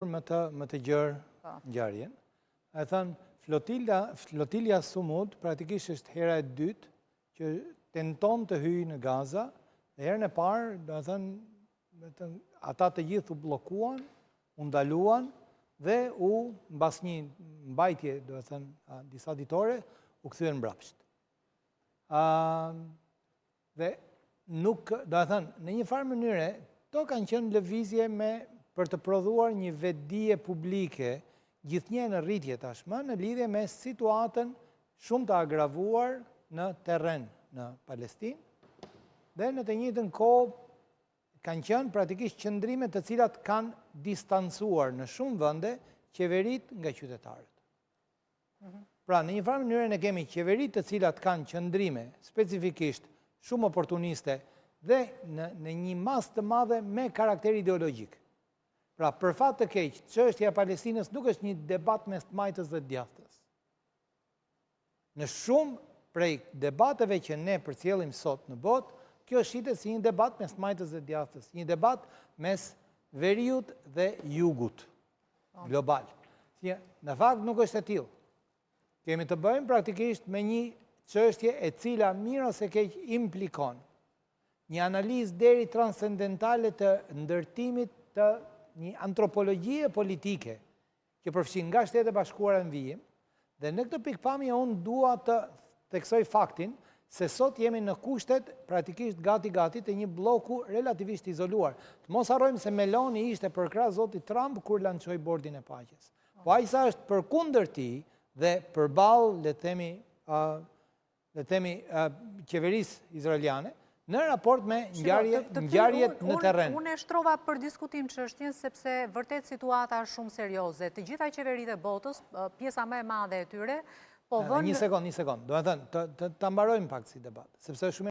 më të gjërë ngjarjen. E thënë, flotilja Sumud praktikisht është hera e dytë që tenton të hyjë në Gaza, dhe herën e parë, do të thënë, ata të gjithë u bllokuan, u ndaluan dhe mbas një mbajtje, do të thënë, disa ditore, u kthyen mbrapsht. Dhe nuk, do të thënë, në një farë mënyre, to kanë qenë lëvizje për të prodhuar një vetdije publike, gjithnjë në rritje tashmë, në lidhje me situatën shumë të agravuar në terren në Palestinë, dhe në të njëjtën kohë kanë qenë praktikisht qëndrime të cilat kanë distancuar në shumë vende qeverit nga qytetarët. Pra, në një farë mënyrë ne kemi qeverit të cilat kanë qëndrime specifikisht shumë oportuniste dhe në një mas të madhe me karakter ideologjik. Pra, për fat të keq, çështja e Palestinës nuk është një debat mes majtës dhe djathtës. Në shumë prej debateve që ne përcjellim sot në botë, kjo shitet si një debat mes majtës dhe djathtës, një debat mes veriut dhe jugut global. Në fakt nuk është e tillë. Kemi të bëjmë praktikisht me një çështje e cila mirë ose keq implikon një analizë deri transcendentale të ndërtimit të një antropologjie politike që përfshin nga Shtetet Bashkuara në vijim, dhe në këtë pikpamje unë dua të theksoj faktin se sot jemi në kushtet praktikisht gati të një bloku relativisht izoluar. Të mos harrojmë se Meloni ishte përkrah zotit Trump kur lançoi bordin e paqes. Po ai sa është përkundër tij dhe përballë, le të themi, qeverisë izraeliane, në raport me ngjarjet në terren. Unë e shtrova për diskutim çështjen sepse vërtet situata është shumë serioze. Të gjitha qeveritë e botës, pjesa më e madhe e tyre, po vënë... Një sekond, do të thënë, ta mbarojmë pak si debat, sepse është shumë